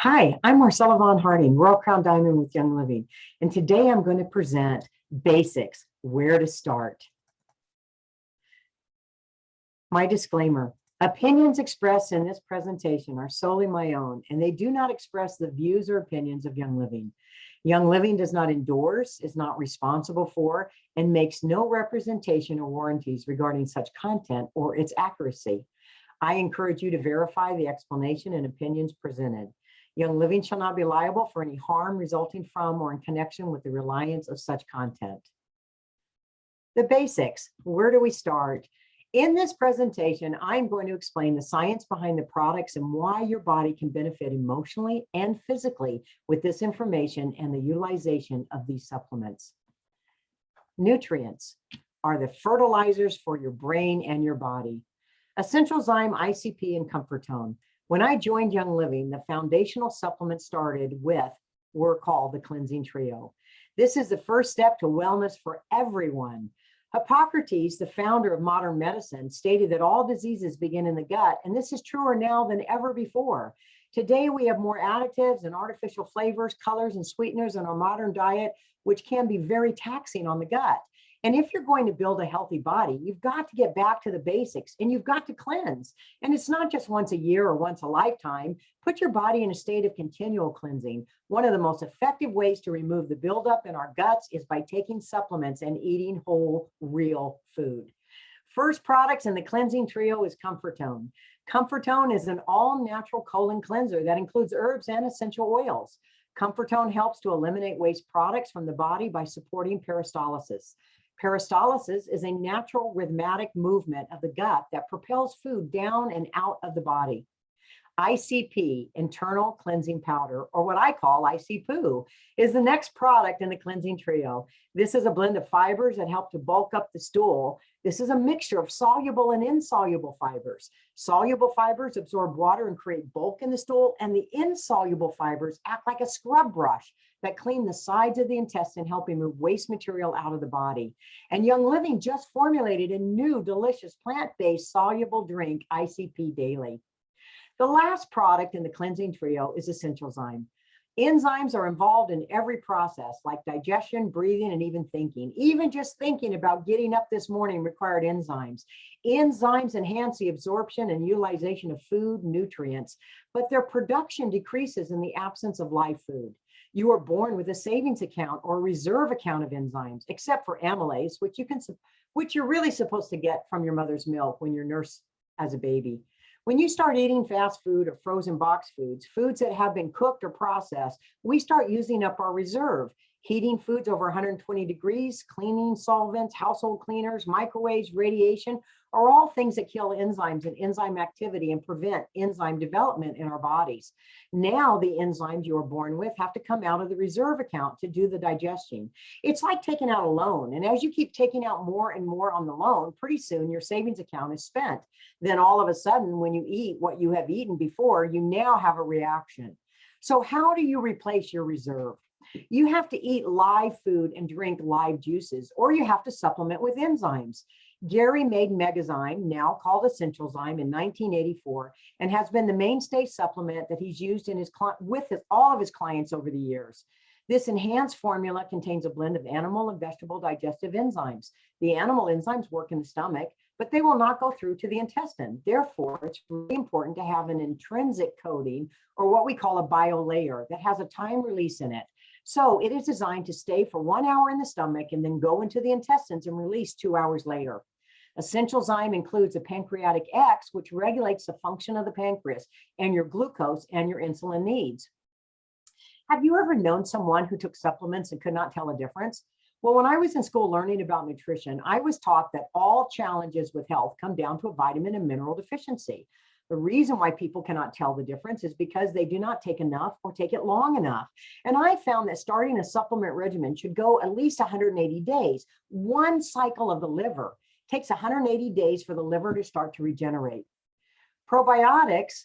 Hi, I'm Marcella Harting, Royal Crown Diamond with Young Living, and today I'm going to present basics, where to start. My disclaimer, opinions expressed in this presentation are solely my own, and they do not express the views or opinions of Young Living. Young Living does not endorse, is not responsible for, and makes no representation or warranties regarding such content or its accuracy. I encourage you to verify the explanation and opinions presented. Young Living shall not be liable for any harm resulting from or in connection with the reliance of such content. The basics, where do we start? In this presentation, I'm going to explain the science behind the products and why your body can benefit emotionally and physically with this information and the utilization of these supplements. Nutrients are the fertilizers for your brain and your body. Essential Zyme, ICP, and Comfortone. When I joined Young Living, the foundational supplements were called the cleansing trio. This is the first step to wellness for everyone. Hippocrates, the founder of modern medicine, stated that all diseases begin in the gut, and this is truer now than ever before. Today, we have more additives and artificial flavors, colors, and sweeteners in our modern diet, which can be very taxing on the gut. And if you're going to build a healthy body, you've got to get back to the basics and you've got to cleanse. And it's not just once a year or once a lifetime. Put your body in a state of continual cleansing. One of the most effective ways to remove the buildup in our guts is by taking supplements and eating whole, real food. First products in the cleansing trio is Comfortone. Comfortone is an all-natural colon cleanser that includes herbs and essential oils. Comfortone helps to eliminate waste products from the body by supporting peristalsis. Peristalsis is a natural rhythmic movement of the gut that propels food down and out of the body. ICP, internal cleansing powder, or what I call ICPoo, is the next product in the cleansing trio. This is a blend of fibers that help to bulk up the stool. This is a mixture of soluble and insoluble fibers. Soluble fibers absorb water and create bulk in the stool, and the insoluble fibers act like a scrub brush that clean the sides of the intestine, helping move waste material out of the body. And Young Living just formulated a new delicious plant-based soluble drink, ICP Daily. The last product in the cleansing trio is Essential Zyme. Enzymes are involved in every process, like digestion, breathing, and even thinking. Even just thinking about getting up this morning required enzymes. Enzymes enhance the absorption and utilization of food nutrients, but their production decreases in the absence of live food. You are born with a savings account or reserve account of enzymes, except for amylase, which you're really supposed to get from your mother's milk when you're nursed as a baby. When you start eating fast food or frozen box foods, foods that have been cooked or processed, we start using up our reserve. Heating foods over 120 degrees, cleaning solvents, household cleaners, microwaves, radiation are all things that kill enzymes and enzyme activity and prevent enzyme development in our bodies. Now the enzymes you are born with have to come out of the reserve account to do the digestion. It's like taking out a loan. And as you keep taking out more and more on the loan, pretty soon your savings account is spent. Then all of a sudden, when you eat what you have eaten before, you now have a reaction. So how do you replace your reserve? You have to eat live food and drink live juices, or you have to supplement with enzymes. Gary made Megazyme, now called Essential Zyme, in 1984, and has been the mainstay supplement that he's used in all of his clients over the years. This enhanced formula contains a blend of animal and vegetable digestive enzymes. The animal enzymes work in the stomach, but they will not go through to the intestine. Therefore, it's really important to have an intrinsic coating, or what we call a biolayer, that has a time release in it. So it is designed to stay for 1 hour in the stomach and then go into the intestines and release 2 hours later. Essential Zyme includes a pancreatic X, which regulates the function of the pancreas and your glucose and your insulin needs. Have you ever known someone who took supplements and could not tell a difference? Well, when I was in school learning about nutrition, I was taught that all challenges with health come down to a vitamin and mineral deficiency. The reason why people cannot tell the difference is because they do not take enough or take it long enough. And I found that starting a supplement regimen should go at least 180 days. One cycle of the liver takes 180 days for the liver to start to regenerate. Probiotics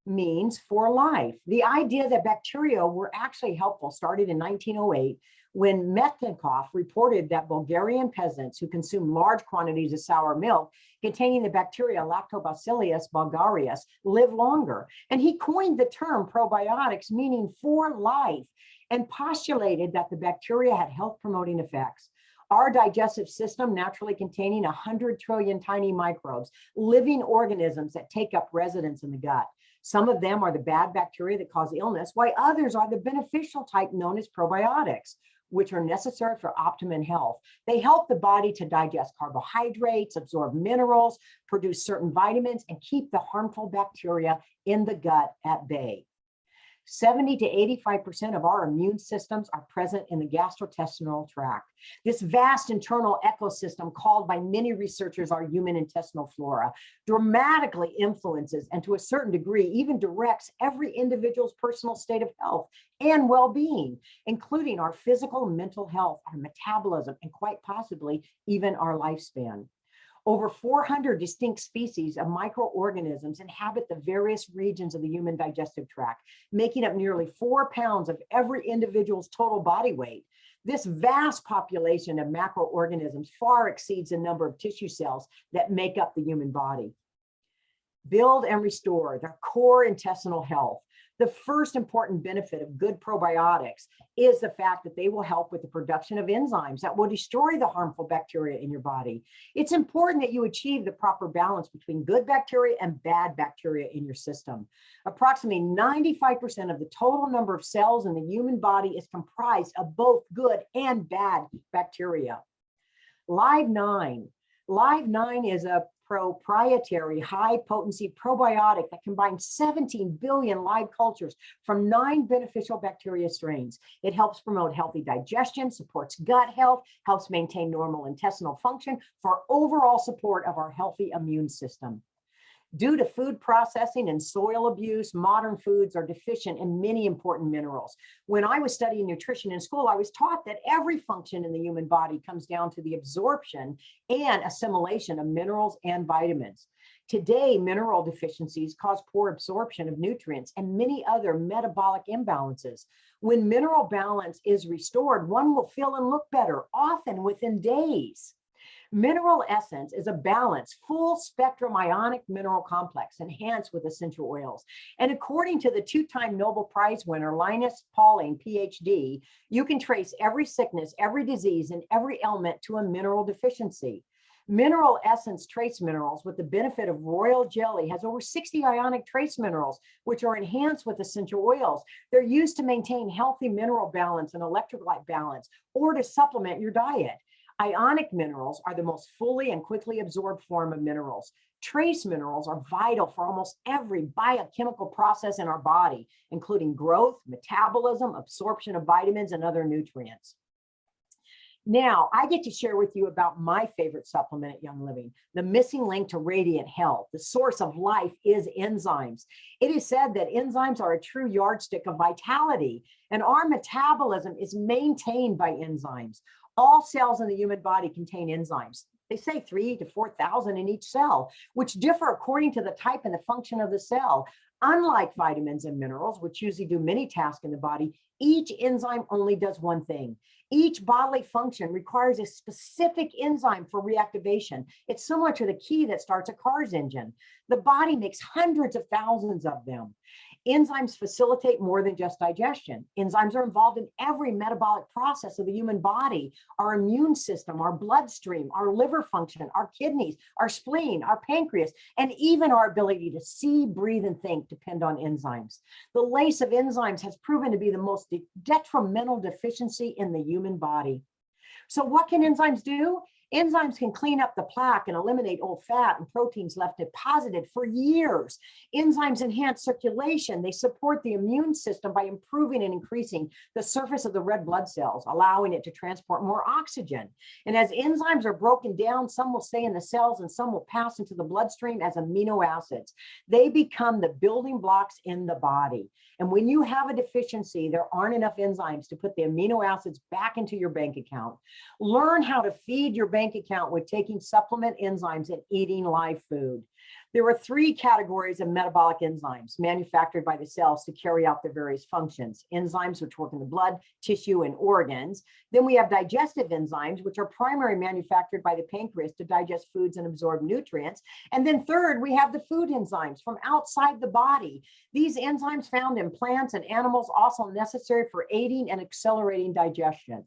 means for life. The idea that bacteria were actually helpful started in 1908 when Metchnikoff reported that Bulgarian peasants who consumed large quantities of sour milk containing the bacteria Lactobacillus bulgarius live longer. And he coined the term probiotics, meaning for life, and postulated that the bacteria had health promoting effects. Our digestive system naturally containing 100 trillion tiny microbes, living organisms that take up residence in the gut. Some of them are the bad bacteria that cause illness, while others are the beneficial type known as probiotics, which are necessary for optimum health. They help the body to digest carbohydrates, absorb minerals, produce certain vitamins, and keep the harmful bacteria in the gut at bay. 70 to 85% of our immune systems are present in the gastrointestinal tract. This vast internal ecosystem, called by many researchers our human intestinal flora, dramatically influences and to a certain degree even directs every individual's personal state of health and well-being, including our physical and mental health, our metabolism, and quite possibly even our lifespan. Over 400 distinct species of microorganisms inhabit the various regions of the human digestive tract, making up nearly 4 pounds of every individual's total body weight. This vast population of macroorganisms far exceeds the number of tissue cells that make up the human body. Build and restore their core intestinal health. The first important benefit of good probiotics is the fact that they will help with the production of enzymes that will destroy the harmful bacteria in your body. It's important that you achieve the proper balance between good bacteria and bad bacteria in your system. Approximately 95% of the total number of cells in the human body is comprised of both good and bad bacteria. Live9. Live9 is a proprietary high-potency probiotic that combines 17 billion live cultures from 9 beneficial bacteria strains. It helps promote healthy digestion, supports gut health, helps maintain normal intestinal function for overall support of our healthy immune system. Due to food processing and soil abuse, modern foods are deficient in many important minerals. When I was studying nutrition in school, I was taught that every function in the human body comes down to the absorption and assimilation of minerals and vitamins. Today, mineral deficiencies cause poor absorption of nutrients and many other metabolic imbalances. When mineral balance is restored, one will feel and look better, often within days. Mineral essence is a balanced, full-spectrum ionic mineral complex enhanced with essential oils. And according to the 2-time Nobel Prize winner, Linus Pauling, PhD, you can trace every sickness, every disease, and every ailment to a mineral deficiency. Mineral essence trace minerals with the benefit of royal jelly has over 60 ionic trace minerals, which are enhanced with essential oils. They're used to maintain healthy mineral balance and electrolyte balance, or to supplement your diet. Ionic minerals are the most fully and quickly absorbed form of minerals. Trace minerals are vital for almost every biochemical process in our body, including growth, metabolism, absorption of vitamins, and other nutrients. Now, I get to share with you about my favorite supplement at Young Living, the missing link to radiant health. The source of life is enzymes. It is said that enzymes are a true yardstick of vitality, and our metabolism is maintained by enzymes. All cells in the human body contain enzymes. They say 3,000 to 4,000 in each cell, which differ according to the type and the function of the cell. Unlike vitamins and minerals, which usually do many tasks in the body, each enzyme only does one thing. Each bodily function requires a specific enzyme for reactivation. It's similar to the key that starts a car's engine. The body makes hundreds of thousands of them. Enzymes facilitate more than just digestion. Enzymes are involved in every metabolic process of the human body, our immune system, our bloodstream, our liver function, our kidneys, our spleen, our pancreas, and even our ability to see, breathe, and think depend on enzymes. The lace of enzymes has proven to be the most detrimental deficiency in the human body. So what can enzymes do? Enzymes can clean up the plaque and eliminate old fat and proteins left deposited for years. Enzymes enhance circulation. They support the immune system by improving and increasing the surface of the red blood cells, allowing it to transport more oxygen. And as enzymes are broken down, some will stay in the cells and some will pass into the bloodstream as amino acids. They become the building blocks in the body. And when you have a deficiency, there aren't enough enzymes to put the amino acids back into your bank account. Learn how to feed your bank account with taking supplement enzymes and eating live food. There are three categories of metabolic enzymes manufactured by the cells to carry out their various functions. Enzymes which work in the blood, tissue, and organs. Then we have digestive enzymes, which are primarily manufactured by the pancreas to digest foods and absorb nutrients. And then third, we have the food enzymes from outside the body. These enzymes found in plants and animals also necessary for aiding and accelerating digestion.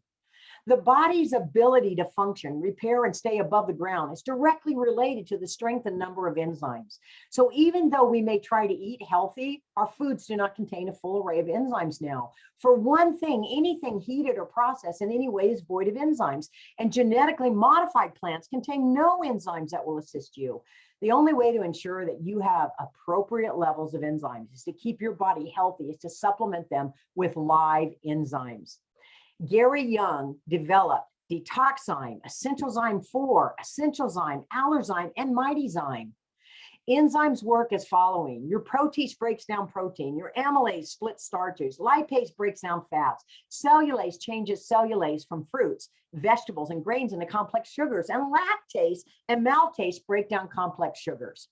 The body's ability to function, repair, and stay above the ground is directly related to the strength and number of enzymes. So even though we may try to eat healthy, our foods do not contain a full array of enzymes now. For one thing, anything heated or processed in any way is void of enzymes, and genetically modified plants contain no enzymes that will assist you. The only way to ensure that you have appropriate levels of enzymes is to keep your body healthy, is to supplement them with live enzymes. Gary Young developed Detoxzyme, Essentialzyme 4, Essentialzyme, Allerzyme, and Mightyzyme. Enzymes work as following. Your protease breaks down protein. Your amylase splits starches. Lipase breaks down fats. Cellulase changes cellulase from fruits, vegetables, and grains into complex sugars. And lactase and maltase break down complex sugars.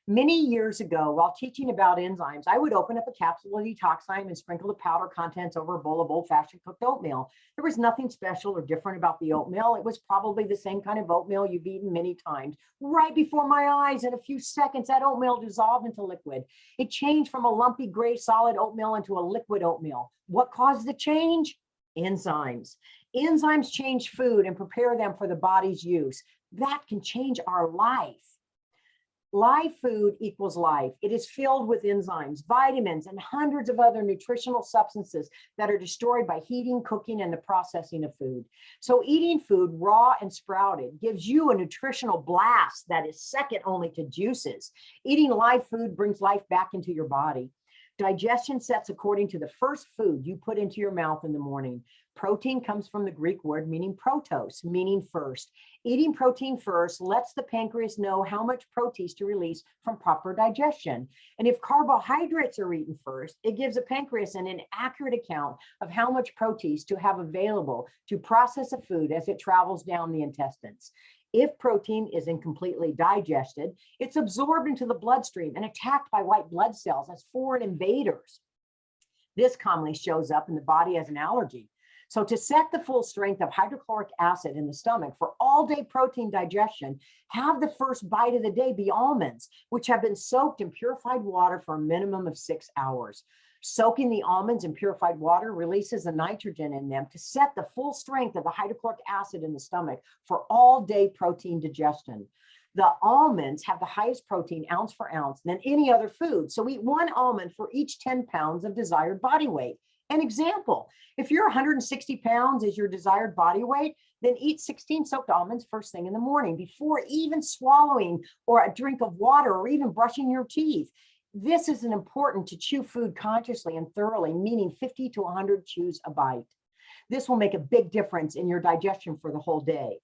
Many years ago, while teaching about enzymes, I would open up a capsule of Detoxzyme and sprinkle the powder contents over a bowl of old-fashioned cooked oatmeal. There was nothing special or different about the oatmeal. It was probably the same kind of oatmeal you've eaten many times. Right before my eyes, in a few seconds, that oatmeal dissolved into liquid. It changed from a lumpy gray solid oatmeal into a liquid oatmeal. What caused the change? Enzymes. Enzymes change food and prepare them for the body's use. That can change our life. Live food equals life. It is filled with enzymes, vitamins, and hundreds of other nutritional substances that are destroyed by heating, cooking, and the processing of food. So eating food raw and sprouted gives you a nutritional blast that is second only to juices. Eating live food brings life back into your body. Digestion sets according to the first food you put into your mouth in the morning. Protein comes from the Greek word meaning protos, meaning first. Eating protein first lets the pancreas know how much protease to release from proper digestion. And if carbohydrates are eaten first, it gives the pancreas an inaccurate account of how much protease to have available to process a food as it travels down the intestines. If protein is incompletely digested, it's absorbed into the bloodstream and attacked by white blood cells as foreign invaders. This commonly shows up in the body as an allergy. So to set the full strength of hydrochloric acid in the stomach for all-day protein digestion, have the first bite of the day be almonds, which have been soaked in purified water for a minimum of 6 hours. Soaking the almonds in purified water releases the nitrogen in them to set the full strength of the hydrochloric acid in the stomach for all-day protein digestion. The almonds have the highest protein ounce for ounce than any other food. So eat 1 almond for each 10 pounds of desired body weight. An example, if you're 160 pounds is your desired body weight, then eat 16 soaked almonds first thing in the morning before even swallowing or a drink of water or even brushing your teeth. This is important to chew food consciously and thoroughly, meaning 50 to 100 chews a bite. This will make a big difference in your digestion for the whole day.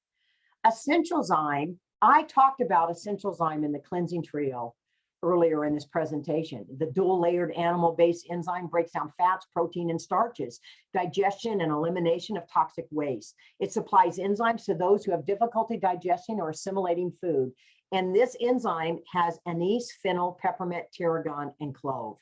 Essentialzyme, I talked about Essentialzyme in the cleansing trio earlier in this presentation. The dual layered animal-based enzyme breaks down fats, protein, and starches, digestion and elimination of toxic waste. It supplies enzymes to those who have difficulty digesting or assimilating food. And this enzyme has anise, fennel, peppermint, tarragon, and clove.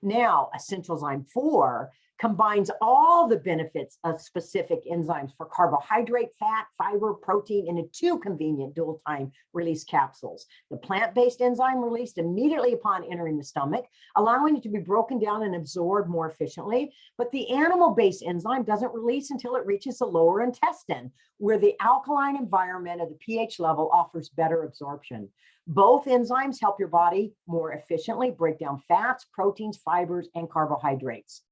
Now, Essentialzyme 4 combines all the benefits of specific enzymes for carbohydrate, fat, fiber, protein into 2 convenient dual time release capsules. The plant-based enzyme released immediately upon entering the stomach, allowing it to be broken down and absorbed more efficiently. But the animal-based enzyme doesn't release until it reaches the lower intestine, where the alkaline environment of the pH level offers better absorption. Both enzymes help your body more efficiently break down fats, proteins, fibers, and carbohydrates.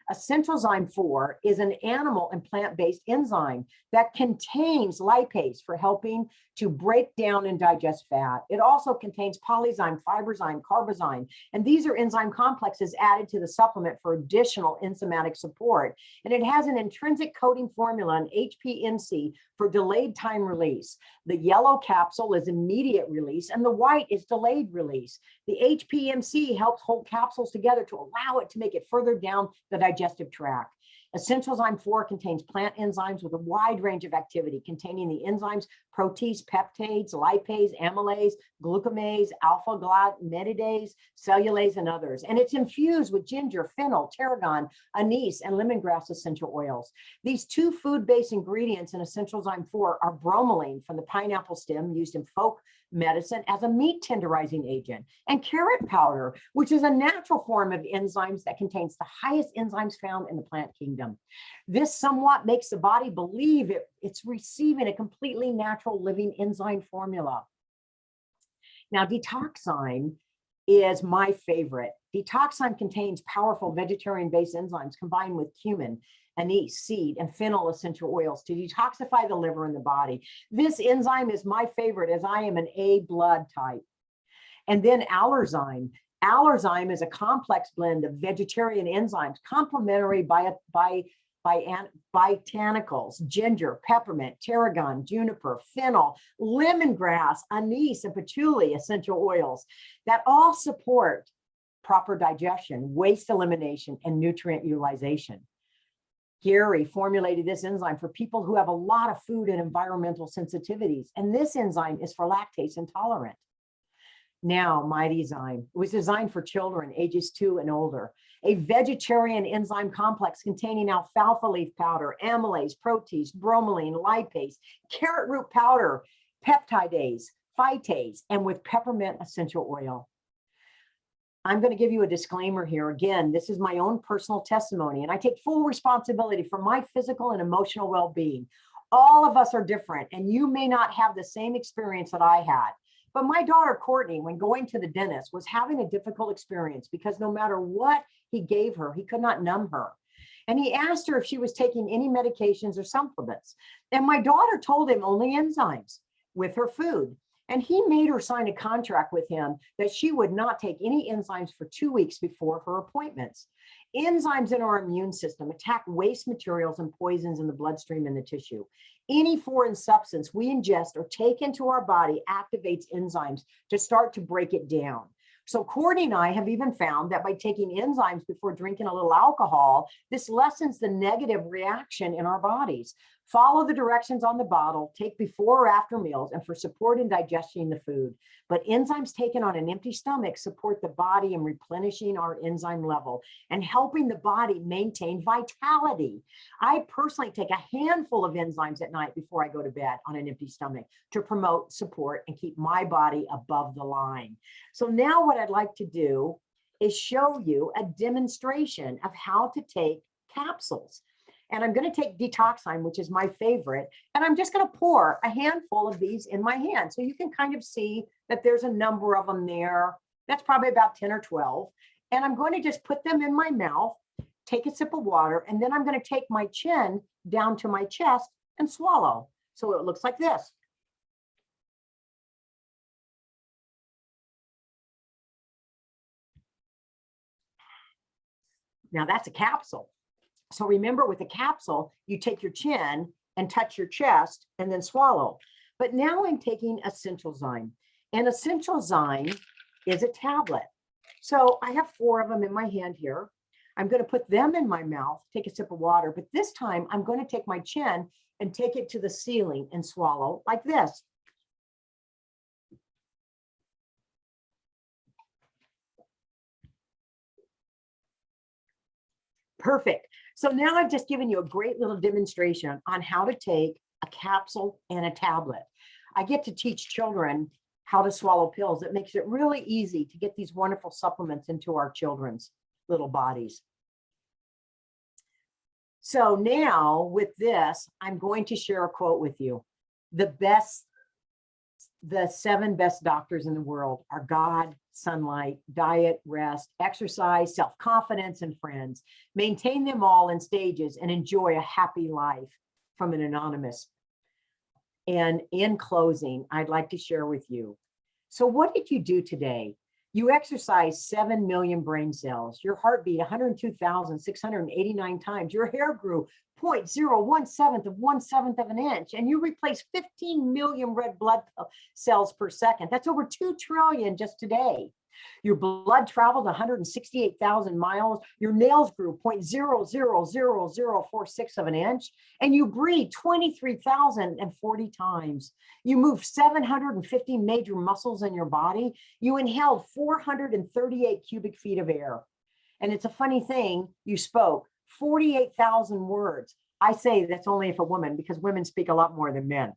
Essentialzyme 4 is an animal and plant-based enzyme that contains lipase for helping to break down and digest fat. It also contains polyzyme, fiberzyme, carbozyme, and these are enzyme complexes added to the supplement for additional enzymatic support. And it has an intrinsic coding formula, an HPMC, for delayed time release. The yellow capsule is immediate release, and the white is delayed release. The HPMC helps hold capsules together to allow it to make it further down the digestive tract. Essentialzyme 4 contains plant enzymes with a wide range of activity, containing the enzymes protease, peptades, lipase, amylase, glucamase, alpha-glutamidase, cellulase, and others. And it's infused with ginger, fennel, tarragon, anise, and lemongrass essential oils. These two food-based ingredients in Essentialzyme 4 are bromelain from the pineapple stem used in folk medicine as a meat tenderizing agent, and carrot powder, which is a natural form of enzymes that contains the highest enzymes found in the plant kingdom. This somewhat makes the body believe it's receiving a completely natural living enzyme formula. Now, Detoxzyme is my favorite. Detoxzyme contains powerful vegetarian-based enzymes combined with cumin, anise, seed, and fennel essential oils to detoxify the liver and the body. This enzyme is my favorite as I am an A blood type. And then Allerzyme. Allerzyme is a complex blend of vegetarian enzymes, complementary botanicals, ginger, peppermint, tarragon, juniper, fennel, lemongrass, anise, and patchouli essential oils that all support proper digestion, waste elimination, and nutrient utilization. Gary formulated this enzyme for people who have a lot of food and environmental sensitivities, and this enzyme is for lactase intolerant. Now, Mightyzyme was designed for children ages 2 and older, a vegetarian enzyme complex containing alfalfa leaf powder, amylase, protease, bromelain, lipase, carrot root powder, peptidase, phytase, and with peppermint essential oil. I'm going to give you a disclaimer here. Again, this is my own personal testimony, and I take full responsibility for my physical and emotional well-being. All of us are different, and you may not have the same experience that I had. But my daughter, Courtney, when going to the dentist, was having a difficult experience because no matter what he gave her, he could not numb her. And he asked her if she was taking any medications or supplements. And my daughter told him only enzymes with her food. And he made her sign a contract with him that she would not take any enzymes for 2 weeks before her appointments. Enzymes in our immune system attack waste materials and poisons in the bloodstream and the tissue. Any foreign substance we ingest or take into our body activates enzymes to start to break it down. So Courtney and I have even found that by taking enzymes before drinking a little alcohol, this lessens the negative reaction in our bodies. Follow the directions on the bottle, take before or after meals, and for support in digesting the food. But enzymes taken on an empty stomach support the body in replenishing our enzyme level and helping the body maintain vitality. I personally take a handful of enzymes at night before I go to bed on an empty stomach to promote, support, and keep my body above the line. So now what I'd like to do is show you a demonstration of how to take capsules. And I'm going to take Detoxzyme, which is my favorite, and I'm just going to pour a handful of these in my hand. So you can kind of see that there's a number of them there. That's probably about 10 or 12. And I'm going to just put them in my mouth, take a sip of water, and then I'm going to take my chin down to my chest and swallow. So it looks like this. Now that's a capsule. So remember, with a capsule, you take your chin and touch your chest and then swallow. But now I'm taking Essentialzyme. And Essentialzyme is a tablet. So I have 4 of them in my hand here. I'm going to put them in my mouth, take a sip of water. But this time I'm going to take my chin and take it to the ceiling and swallow like this. Perfect. So now I've just given you a great little demonstration on how to take a capsule and a tablet. I get to teach children how to swallow pills. It makes it really easy to get these wonderful supplements into our children's little bodies. So now with this, I'm going to share a quote with you. The 7 best doctors in the world are God, sunlight, diet, rest, exercise, self-confidence, and friends. Maintain them all in stages and enjoy a happy life, from an anonymous. And in closing, I'd like to share with you. So what did you do today? You exercised 7 million brain cells. Your heart beat 102,689 times. Your hair grew 0.017 of an inch, and you replaced 15 million red blood cells per second. That's over 2 trillion just today. Your blood traveled 168,000 miles. Your nails grew 0.000046 of an inch, and you breathed 23,040 times. You moved 750 major muscles in your body. You inhaled 438 cubic feet of air. And it's a funny thing, you spoke 48,000 words. I say that's only if a woman, because women speak a lot more than men.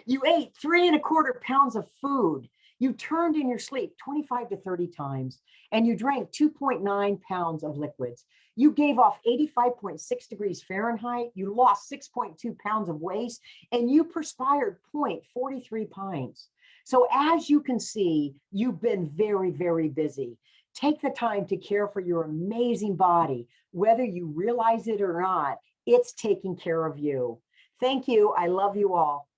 You ate 3¼ pounds of food. You turned in your sleep 25 to 30 times, and you drank 2.9 pounds of liquids. You gave off 85.6 degrees Fahrenheit. You lost 6.2 pounds of waste, and you perspired 0.43 pints. So as you can see, you've been very, very busy. Take the time to care for your amazing body. Whether you realize it or not, it's taking care of you. Thank you. I love you all.